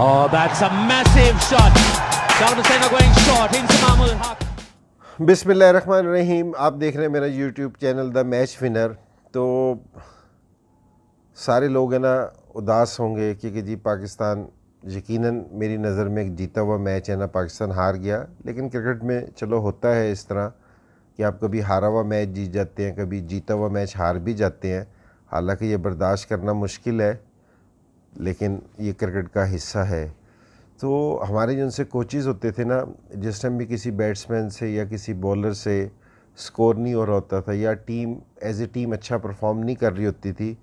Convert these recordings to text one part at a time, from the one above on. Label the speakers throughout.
Speaker 1: Oh, that's a massive shot. Davutseena going short into Mahmood Haq.
Speaker 2: बिस्मिल्लाहिर्रहमानिर्रहीम। आप देख रहे हैं मेरा YouTube channel the match winner. तो सारे लोग है ना उदास होंगे क्योंकि जी पाकिस्तान यकीनन मेरी नज़र में एक जीता हुआ मैच है ना, पाकिस्तान हार गया। लेकिन क्रिकेट में चलो होता है इस तरह कि आप कभी हारा हुआ मैच जीत जाते हैं, कभी जीता हुआ मैच हार भी जाते हैं। हालांकि ये बर्दाश्त करना मुश्किल है, लेकिन ये क्रिकेट का हिस्सा है। तो हमारे जो उनसे कोचेज़ होते थे ना, जिस टाइम भी किसी बैट्समैन से या किसी बॉलर से स्कोर नहीं हो रहा होता था या टीम एज ए टीम अच्छा परफॉर्म नहीं कर रही होती थी,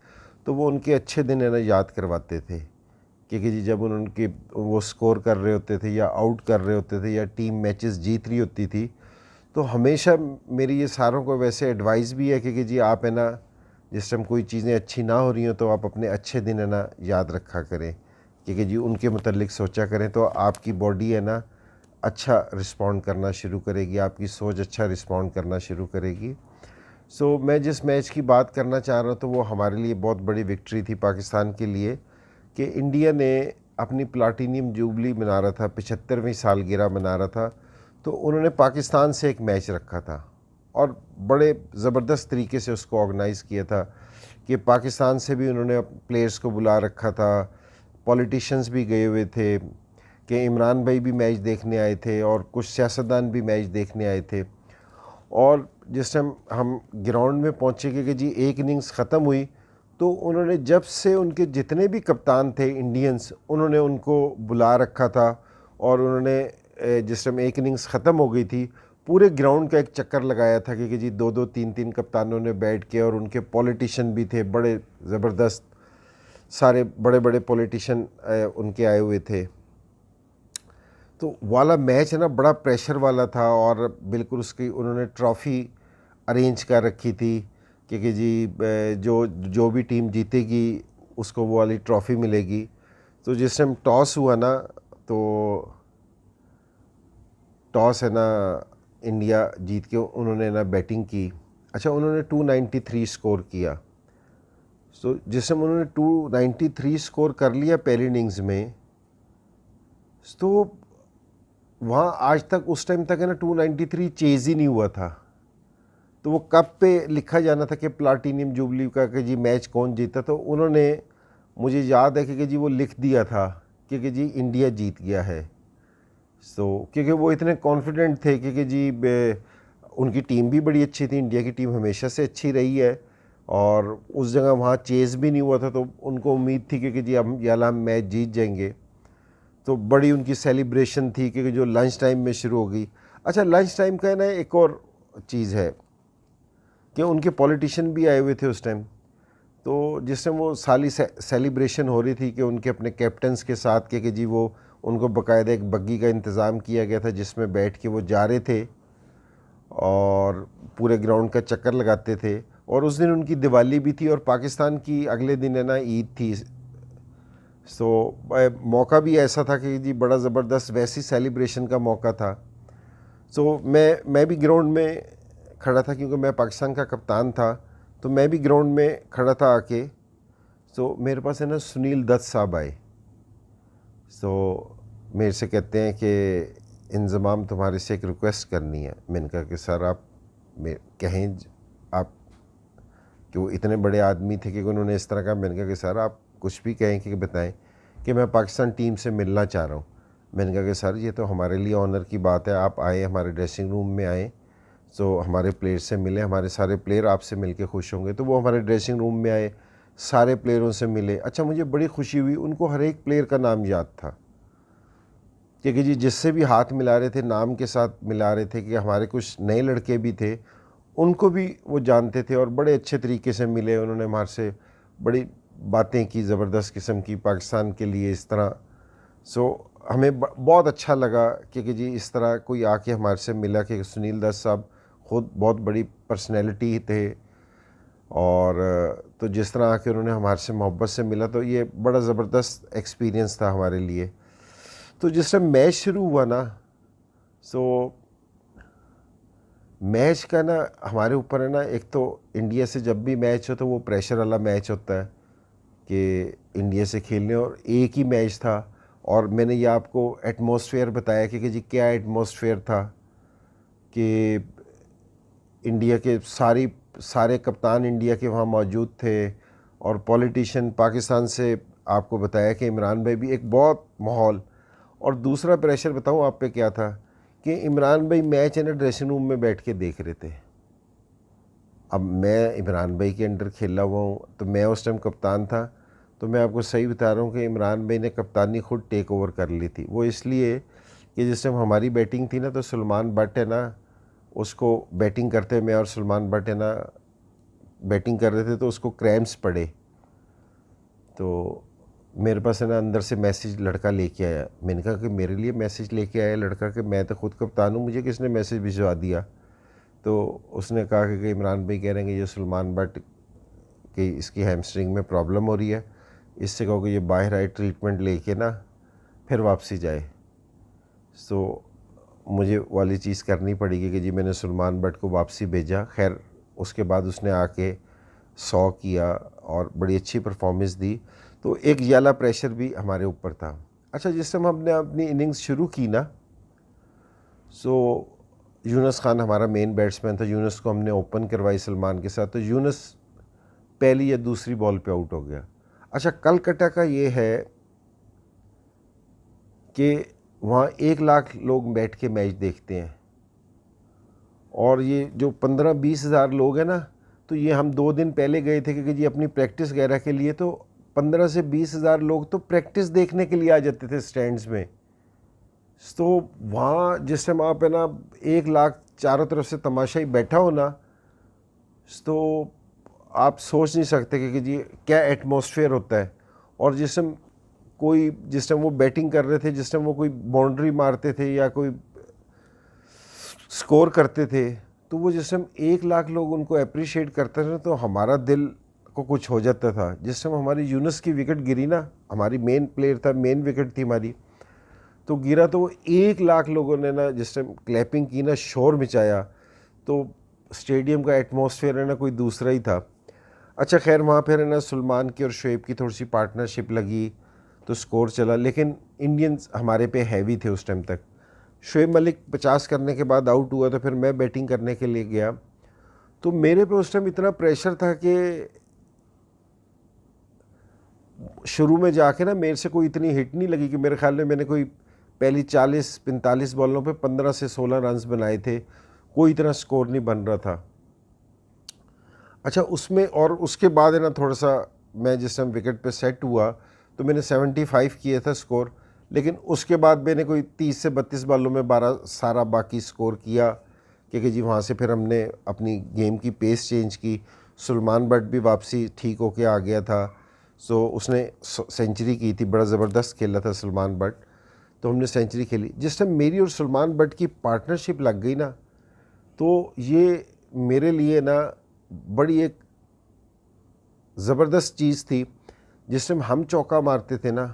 Speaker 2: तो वो उनके अच्छे दिन है ना याद करवाते थे। क्योंकि जी जब उनके वो स्कोर कर रहे होते थे या आउट कर रहे होते थे या टीम मैचेस जीत रही होती थी, तो हमेशा मेरी ये सारों को वैसे एडवाइस भी है कि जी आप है ना जिस टाइम कोई चीज़ें अच्छी ना हो रही हो तो आप अपने अच्छे दिन है ना याद रखा करें, क्योंकि जी उनके मतलब सोचा करें तो आपकी बॉडी है ना अच्छा रिस्पॉन्ड करना शुरू करेगी, आपकी सोच अच्छा रिस्पॉन्ड करना शुरू करेगी। सो मैं जिस मैच की बात करना चाह रहा हूँ तो वो हमारे लिए बहुत बड़ी विक्ट्री थी पाकिस्तान के लिए कि इंडिया ने अपनी प्लाटीनियम जुबली मना रहा था, 75वीं सालगिरह मना रहा था। तो उन्होंने पाकिस्तान से एक मैच रखा था और बड़े ज़बरदस्त तरीके से उसको ऑर्गेनाइज़ किया था कि पाकिस्तान से भी उन्होंने प्लेयर्स को बुला रखा था, पॉलिटिशियंस भी गए हुए थे कि इमरान भाई भी मैच देखने आए थे और कुछ सियासतदान भी मैच देखने आए थे। और जिस टाइम हम ग्राउंड में पहुँचे कि जी एक इनिंग्स ख़त्म हुई, तो उन्होंने जब से उनके जितने भी कप्तान थे इंडियंस, उन्होंने उनको बुला रखा था और उन्होंने जिस टाइम एक इनिंग्स ख़त्म हो गई थी पूरे ग्राउंड का एक चक्कर लगाया था कि जी दो दो तीन तीन कप्तानों ने बैठ के, और उनके पॉलिटिशियन भी थे बड़े ज़बरदस्त, सारे बड़े बड़े पॉलिटिशियन उनके आए हुए थे। तो वाला मैच है ना बड़ा प्रेशर वाला था और बिल्कुल उसकी उन्होंने ट्रॉफ़ी अरेंज कर रखी थी क्योंकि जी जो जो भी टीम जीतेगी उसको वो वाली ट्रॉफ़ी मिलेगी। तो जिस टाइम टॉस हुआ ना, तो टॉस है ना इंडिया जीत के उन्होंने ना बैटिंग की। अच्छा, उन्होंने 293 स्कोर किया। तो जिस टाइम उन्होंने 293 स्कोर कर लिया पहली इनिंग्स में, तो वहाँ आज तक उस टाइम तक है ना 293 चेज़ ही नहीं हुआ था। तो वो कप पे लिखा जाना था कि प्लाटीनियम जुबली का कि जी मैच कौन जीता, तो उन्होंने, मुझे याद है कि जी वो लिख दिया था कि जी इंडिया जीत गया है। तो क्योंकि वो इतने कॉन्फिडेंट थे कि जी उनकी टीम भी बड़ी अच्छी थी, इंडिया की टीम हमेशा से अच्छी रही है और उस जगह वहाँ चेज़ भी नहीं हुआ था, तो उनको उम्मीद थी कि जी हम मैच जीत जाएंगे। तो बड़ी उनकी सेलिब्रेशन थी क्योंकि जो लंच टाइम में शुरू हो गई। अच्छा, लंच टाइम का है ना एक और चीज़ है कि उनके पॉलिटिशियन भी आए हुए थे उस टाइम। तो जिस टाइम वो साली सेलिब्रेशन हो रही थी कि उनके अपने कैप्टन्स के साथ कि जी वो उनको बाकायदा एक बग्गी का इंतज़ाम किया गया था जिसमें बैठ के वो जा रहे थे और पूरे ग्राउंड का चक्कर लगाते थे। और उस दिन उनकी दिवाली भी थी और पाकिस्तान की अगले दिन है ना ईद थी। सो मौका भी ऐसा था कि जी बड़ा ज़बरदस्त वैसी सेलिब्रेशन का मौका था। सो मैं भी ग्राउंड में खड़ा था क्योंकि मैं पाकिस्तान का कप्तान था, तो मैं भी ग्राउंड में खड़ा था आके। सो मेरे पास है ना सुनील दत्त साहब आए। सो मेरे से कहते हैं कि इंज़माम तुम्हारे से एक रिक्वेस्ट करनी है। मैंने कहा कि सर आप कहें आप, कि वो इतने बड़े आदमी थे कि उन्होंने इस तरह का। मैंने कहा कि सर आप कुछ भी कहें कि बताएं कि मैं पाकिस्तान टीम से मिलना चाह रहा हूँ। मैंने कहा कि सर ये तो हमारे लिए ऑनर की बात है, आप आए हमारे ड्रेसिंग रूम में आए, तो हमारे प्लेयर से मिले, हमारे सारे प्लेयर आपसे मिलके खुश होंगे। तो वो हमारे ड्रेसिंग रूम में आए, सारे प्लेयरों से मिले। अच्छा, मुझे बड़ी खुशी हुई, उनको हर एक प्लेयर का नाम याद था क्योंकि जी जिससे भी हाथ मिला रहे थे नाम के साथ मिला रहे थे। कि हमारे कुछ नए लड़के भी थे, उनको भी वो जानते थे और बड़े अच्छे तरीके से मिले। उन्होंने हमारे से बड़ी बातें की ज़बरदस्त किस्म की पाकिस्तान के लिए इस तरह। सो हमें बहुत अच्छा लगा कि जी इस तरह कोई आके हमारे से मिला कि सुनील दत्त साहब ख़ुद बहुत बड़ी पर्सनैलिटी थे और तो जिस तरह आके उन्होंने हमारे से मोहब्बत से मिला, तो ये बड़ा ज़बरदस्त एक्सपीरियंस था हमारे लिए। तो जिस टाइम मैच शुरू हुआ ना, सो मैच का ना हमारे ऊपर है ना, एक तो इंडिया से जब भी मैच हो तो वो प्रेशर वाला मैच होता है कि इंडिया से खेलने, और एक ही मैच था और मैंने ये आपको एटमॉस्फेयर बताया कि जी क्या एटमॉस्फेयर था कि इंडिया के सारे कप्तान इंडिया के वहाँ मौजूद थे और पॉलिटिशियन पाकिस्तान से। आपको बताया कि इमरान भाई भी, एक बहुत माहौल। और दूसरा प्रेशर बताऊँ आप पे क्या था कि इमरान भाई मैच है ना ड्रेसिंग रूम में बैठ के देख रहे थे। अब मैं इमरान भाई के अंडर खेला हुआ हूँ, तो मैं उस टाइम कप्तान था, तो मैं आपको सही बता रहा हूँ कि इमरान भाई ने कप्तानी खुद टेक ओवर कर ली थी। वो इसलिए कि जिस टाइम हमारी बैटिंग थी ना, तो सलमान बट है ना, उसको बैटिंग करते, मैं और सलमान बट है ना बैटिंग कर रहे थे, तो उसको क्रैम्प्स पड़े। तो मेरे पास है ना अंदर से मैसेज लड़का लेके आया। मैंने कहा कि मेरे लिए मैसेज लेके आया लड़का, कि मैं तो खुद कप्तान हूँ, मुझे किसने मैसेज भिजवा दिया। तो उसने कहा कि इमरान भाई कह रहे हैं कि ये सलमान बट कि इसकी हैमस्ट्रिंग में प्रॉब्लम हो रही है, इससे कहो कि ये बाहर आए ट्रीटमेंट लेके ना फिर वापसी जाए। तो मुझे वाली चीज़ करनी पड़ेगी कि जी मैंने सलमान बट को वापसी भेजा। खैर उसके बाद उसने आके 100 किया और बड़ी अच्छी परफॉर्मेंस दी। तो एक ज़्यादा प्रेशर भी हमारे ऊपर था। अच्छा, जिस टाइम हमने अपनी इनिंग्स शुरू की ना, सो यूनुस खान हमारा मेन बैट्समैन था, यूनुस को हमने ओपन करवाई सलमान के साथ, तो यूनुस पहली या दूसरी बॉल पे आउट हो गया। अच्छा, कलकत्ता का ये है कि वहाँ 1 लाख लोग बैठ के मैच देखते हैं, और ये जो 15-20 हज़ार लोग हैं ना, तो ये हम 2 दिन पहले गए थे क्योंकि जी अपनी प्रैक्टिस वगैरह के लिए, तो 15 से 20 हज़ार लोग तो प्रैक्टिस देखने के लिए आ जाते थे स्टैंड्स में। तो वहाँ जिस टाइम आप है ना 1 लाख चारों तरफ से तमाशा ही बैठा हो ना, तो आप सोच नहीं सकते कि जी क्या एटमॉस्फेयर होता है। और जिस टाइम वो बैटिंग कर रहे थे, जिस टाइम वो कोई बाउंड्री मारते थे या कोई स्कोर करते थे, तो वो जिस टाइम 1 लाख लोग उनको अप्रिशिएट करते थे, तो हमारा दिल को कुछ हो जाता था। जिस टाइम हमारी यूनुस की विकेट गिरी ना, हमारी मेन प्लेयर था, मेन विकेट थी हमारी, तो गिरा, तो वो 1 लाख लोगों ने ना जिस टाइम क्लैपिंग की ना, शोर मचाया, तो स्टेडियम का एटमॉस्फेयर है ना कोई दूसरा ही था। अच्छा, खैर वहाँ फिर है ना सलमान की और शुएब की थोड़ी सी पार्टनरशिप लगी, तो स्कोर चला, लेकिन इंडियंस हमारे पे हैवी थे उस टाइम तक। शुएब मलिक 50 करने के बाद आउट हुआ, तो फिर मैं बैटिंग करने के लिए गया, तो मेरे पे उस टाइम इतना प्रेशर था कि शुरू में जाके ना मेरे से कोई इतनी हिट नहीं लगी, कि मेरे ख्याल में मैंने कोई पहली 40-45 बॉलों पे 15 से 16 रन्स बनाए थे, कोई इतना स्कोर नहीं बन रहा था। अच्छा, उसमें और उसके बाद है ना थोड़ा सा मैं जिस टाइम विकेट पे सेट हुआ, तो मैंने 75 किया था स्कोर, लेकिन उसके बाद मैंने कोई 30 से 32 बॉलों में 12 सारा बाकी स्कोर किया, क्योंकि जी वहाँ से फिर हमने अपनी गेम की पेस चेंज की। सलमान बट भी वापसी ठीक होके आ गया था, सो उसने सेंचुरी की थी, बड़ा ज़बरदस्त खेला था सलमान बट, तो हमने सेंचुरी खेली। जिस टाइम मेरी और सलमान बट की पार्टनरशिप लग गई ना, तो ये मेरे लिए ना बड़ी एक ज़बरदस्त चीज़ थी। जिस टाइम हम चौका मारते थे ना,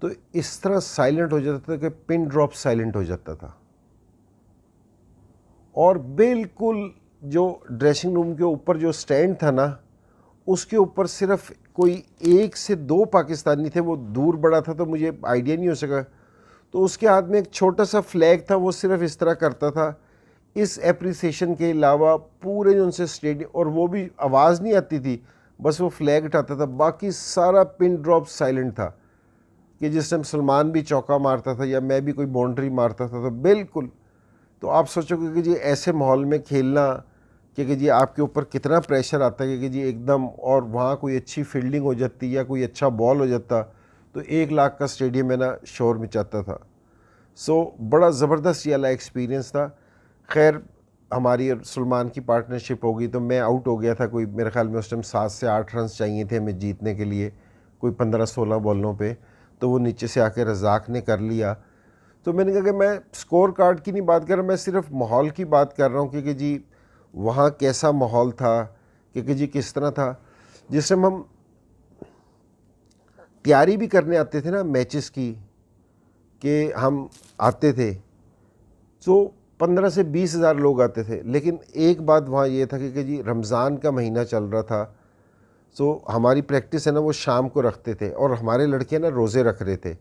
Speaker 2: तो इस तरह साइलेंट हो जाता था कि पिन ड्रॉप साइलेंट हो जाता था, और बिल्कुल जो ड्रेसिंग रूम के ऊपर जो स्टैंड था ना, उसके ऊपर सिर्फ कोई 1 से 2 पाकिस्तानी थे, वो दूर बड़ा था तो मुझे आइडिया नहीं हो सका, तो उसके हाथ में एक छोटा सा फ्लैग था, वो सिर्फ इस तरह करता था। इस एप्रिसिएशन के अलावा पूरे जो उनसे स्टेडियम, और वो भी आवाज़ नहीं आती थी, बस वो फ्लैग उठाता था, बाकी सारा पिन ड्रॉप साइलेंट था। कि जिस टाइम सलमान भी चौका मारता था या मैं भी कोई बाउंड्री मारता था, तो बिल्कुल, तो आप सोचोगे कि जी ऐसे माहौल में खेलना, कि जी आपके ऊपर कितना प्रेशर आता है कि जी एकदम, और वहाँ कोई अच्छी फील्डिंग हो जाती या कोई अच्छा बॉल हो जाता, तो 1 लाख का स्टेडियम है ना शोर मचाता था। सो बड़ा ज़बरदस्त ये वाला एक्सपीरियंस था। खैर हमारी और सलमान की पार्टनरशिप होगी, तो मैं आउट हो गया था, कोई मेरे ख्याल में उस टाइम 7 से 8 रन चाहिए थे हमें जीतने के लिए, कोई 15-16 बॉलों पे, तो वो नीचे से आके रज़ाक ने कर लिया। तो मैंने कहा कि मैं स्कोर कार्ड की नहीं बात कर रहा, मैं सिर्फ माहौल की बात कर रहा हूँ कि जी वहाँ कैसा माहौल था, कि जी किस तरह था। जिस टाइम हम तैयारी भी करने आते थे ना मैचेस की, कि हम आते थे, तो 15 से 20 हज़ार लोग आते थे, लेकिन एक बात वहाँ ये था कि जी रमज़ान का महीना चल रहा था, तो हमारी प्रैक्टिस है ना वो शाम को रखते थे, और हमारे लड़के ना रोज़े रख रहे थे,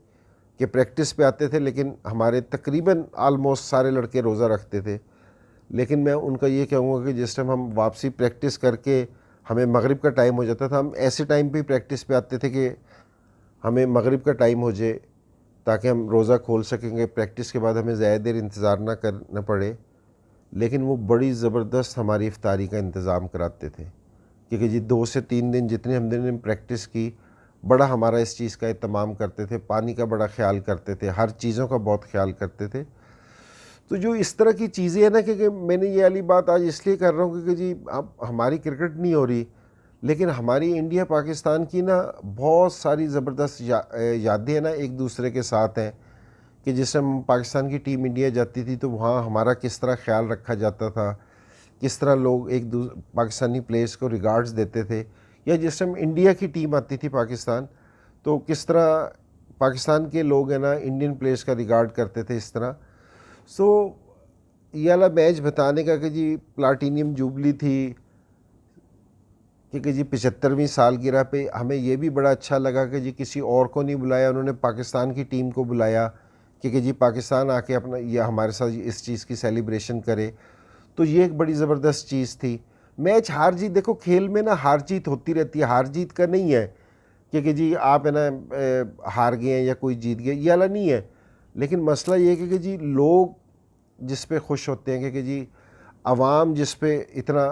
Speaker 2: कि प्रैक्टिस पे आते थे, लेकिन हमारे तकरीबन आलमोस्ट सारे लड़के रोज़ा रखते थे। लेकिन मैं उनका ये कहूँगा कि जिस टाइम हम वापसी प्रैक्टिस करके हमें मगरिब का टाइम हो जाता था, हम ऐसे टाइम पे प्रैक्टिस पे आते थे कि हमें मगरिब का टाइम हो जाए ताकि हम रोज़ा खोल सकेंगे, प्रैक्टिस के बाद हमें ज़्यादा देर इंतज़ार ना करना पड़े। लेकिन वो बड़ी ज़बरदस्त हमारी इफ्तारी का इंतज़ाम कराते थे, क्योंकि जी 2 से 3 दिन जितने हम दिन प्रैक्टिस की, बड़ा हमारा इस चीज़ का एहतमाम करते थे, पानी का बड़ा ख्याल करते थे, हर चीज़ों का बहुत ख्याल करते थे। तो जो इस तरह की चीज़ें हैं ना, क्योंकि मैंने ये वाली बात आज इसलिए कर रहा हूँ क्योंकि जी अब हमारी क्रिकेट नहीं हो रही, लेकिन हमारी इंडिया पाकिस्तान की ना बहुत सारी ज़बरदस्त यादें ना एक दूसरे के साथ हैं। कि जिस टाइम पाकिस्तान की टीम इंडिया जाती थी तो वहाँ हमारा किस तरह ख्याल रखा जाता था, किस तरह लोग पाकिस्तानी प्लेयर्स को रिगार्ड्स देते थे, या जिस टाइम इंडिया की टीम आती थी पाकिस्तान तो किस तरह पाकिस्तान के लोग हैं ना इंडियन प्लेयर्स का रिगार्ड करते थे इस तरह। सो ये वाला मैच बताने का कि जी प्लाटीनियम जुबली थी, क्योंकि जी 75वीं सालगिरह पे हमें ये भी बड़ा अच्छा लगा कि जी किसी और को नहीं बुलाया, उन्होंने पाकिस्तान की टीम को बुलाया, क्योंकि जी पाकिस्तान आके अपना या हमारे साथ इस चीज़ की सेलिब्रेशन करे। तो ये एक बड़ी ज़बरदस्त चीज़ थी। मैच हार जीत, देखो खेल में ना हार जीत होती रहती है, हार जीत का नहीं है क्योंकि जी आप है ना हार गए हैं या कोई जीत गया, ये वाला नहीं है। लेकिन मसला ये है कि जी लोग जिस पे खुश होते हैं, क्योंकि जी आवाम जिस पे इतना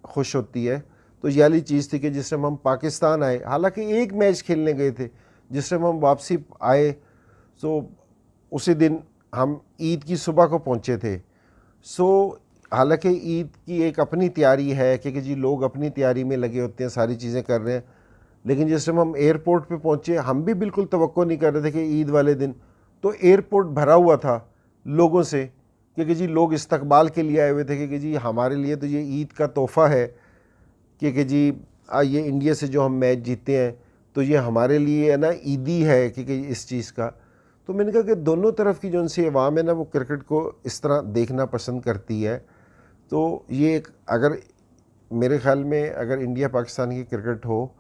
Speaker 2: खुश होती है, तो ये वाली चीज़ थी कि जिस टाइम हम पाकिस्तान आए, हालांकि एक मैच खेलने गए थे, जिस टाइम हम वापसी आए तो उसी दिन हम ईद की सुबह को पहुँचे थे। हालांकि ईद की एक अपनी तैयारी है, क्योंकि जी लोग अपनी तैयारी में लगे होते हैं, सारी चीज़ें कर रहे हैं। लेकिन जिस टाइम हम एयरपोर्ट पे पहुँचे, हम भी बिल्कुल तवक्को नहीं कर रहे थे कि ईद वाले दिन तो एयरपोर्ट भरा हुआ था लोगों से, क्योंकि जी लोग इस्तकबाल के लिए आए हुए थे, क्योंकि जी हमारे लिए तो ये ईद का तोहफ़ा है, क्योंकि जी ये इंडिया से जो हम मैच जीते हैं तो ये हमारे लिए है ना ईदी है, क्योंकि इस चीज़ का। तो मैंने कहा कि दोनों तरफ की जो उनसे अवाम है ना वो क्रिकेट को इस तरह देखना पसंद करती है। तो ये एक, अगर मेरे ख़्याल में अगर इंडिया पाकिस्तान की क्रिकेट हो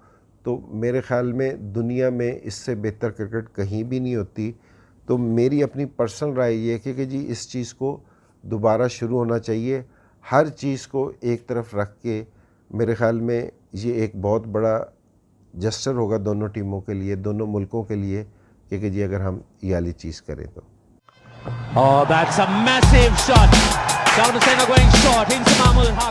Speaker 2: तो मेरे ख़्याल में दुनिया में इससे बेहतर क्रिकेट कहीं भी नहीं होती। तो मेरी अपनी पर्सनल राय ये है कि जी इस चीज़ को दोबारा शुरू होना चाहिए। हर चीज़ को एक तरफ रख के मेरे ख़्याल में ये एक बहुत बड़ा जेस्चर होगा दोनों टीमों के लिए, दोनों मुल्कों के लिए, क्योंकि जी अगर हम ये वाली चीज़ करें तो।
Speaker 1: Oh, that's a massive shot. Down the centre going short into Mahmoud Haq.